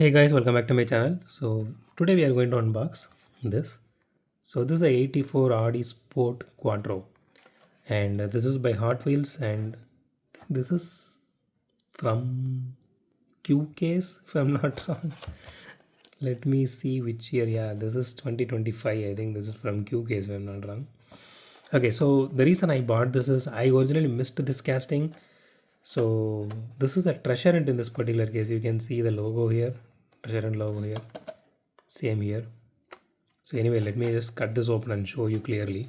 Hey guys, welcome back to my channel. So today we are going to unbox this. So this is a 84 Audi Sport Quattro, and this is by Hotwheels, and this is from Q case if I'm not wrong. Let me see which year. Yeah, this is 2025. I think this is from Q case if I'm not wrong. Okay, so the reason I bought this is I originally missed this casting. So this is a treasure hunt in this particular case. You can see the logo here, treasure hunt logo here, same here. So anyway, let me just cut this open and show you clearly.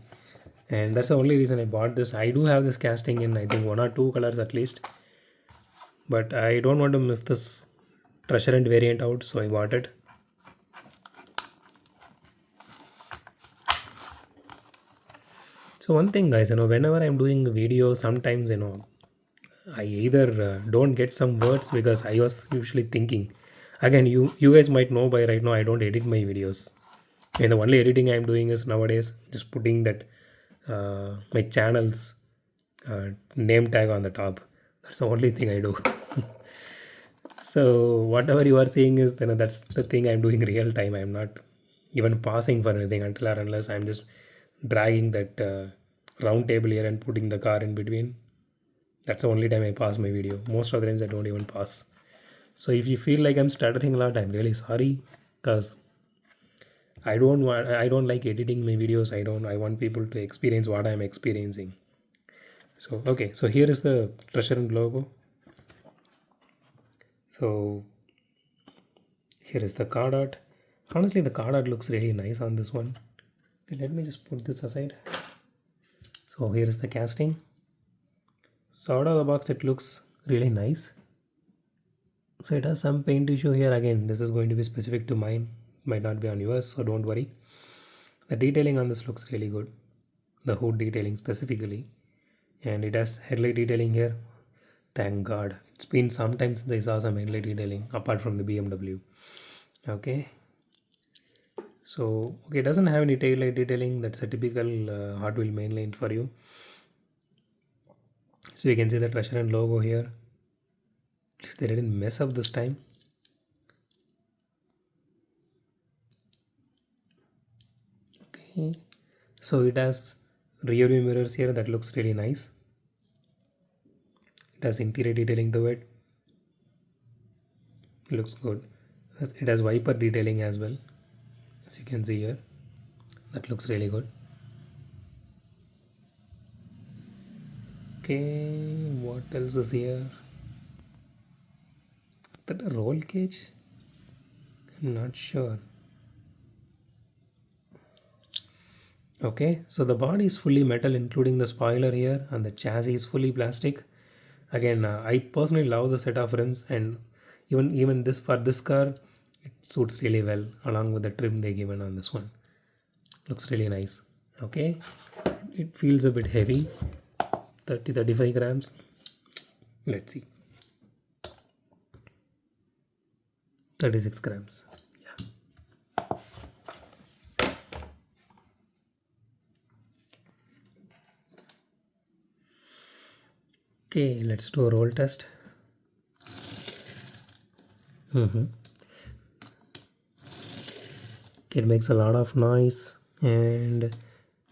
And that's the only reason I bought this. I do have this casting in I think one or two colors at least, but I don't want to miss this treasure hunt variant out, so I bought it. So one thing guys, whenever I'm doing a video, sometimes I either don't get some words because I was usually thinking. Again, you guys might know by right now I don't edit my videos. And the only editing I'm doing is nowadays just putting that my channel's name tag on the top. That's the only thing I do. So whatever you are seeing is that's the thing I'm doing real time. I'm not even pausing for anything until or unless I'm just dragging that round table here and putting the car in between. That's the only time I pause my video. Most of the times I don't even pause. So if you feel like I'm stuttering a lot, I'm really sorry because I don't like editing my videos. I want people to experience what I'm experiencing. So okay, so here is the treasure and logo. So here is the card art. Honestly, the card art looks really nice on this one. Okay, let me just put this aside. So here is the casting. So out of the box it looks really nice. So it has some paint issue here. Again, this is going to be specific to mine, might not be on yours, so don't worry. The detailing on this looks really good, the hood detailing specifically, and it has headlight detailing here. Thank god, it's been some time since I saw some headlight detailing apart from the BMW. Okay, so okay, it doesn't have any tail light detailing. That's a typical Hot Wheel mainline for you. So you can see the treasure and logo here. At least they didn't mess up this time. Okay, so it has rear view mirrors here. That looks really nice. It has interior detailing to it. It looks good. It has wiper detailing as well, as you can see here. That looks really good. Okay, what else is here? Is that a roll cage? I'm not sure. Okay, so the body is fully metal including the spoiler here, and the chassis is fully plastic. Again, I personally love the set of rims, and even this for this car it suits really well along with the trim they given on this one. Looks really nice. Okay, it feels a bit heavy, 35 grams. Let's see, 36 grams. Yeah. Okay, let's do a roll test. Okay, it makes a lot of noise and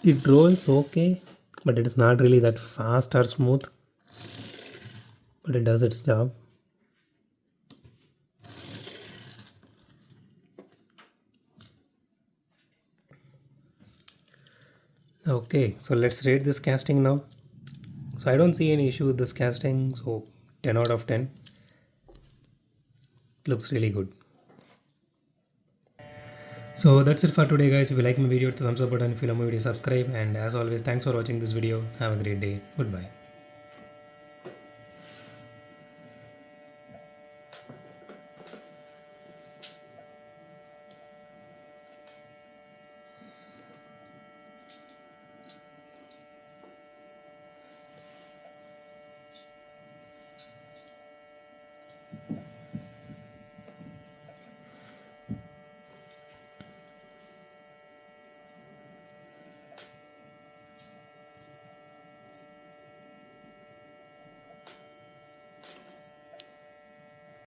it rolls okay, but it is not really that fast or smooth, but it does its job. Okay, so let's rate this casting now. So I don't see any issue with this casting, so 10 out of 10. Looks really good. So that's it for today guys. If you like my video, hit the thumbs up button. If you love my video, subscribe, and as always, thanks for watching this video. Have a great day. Goodbye.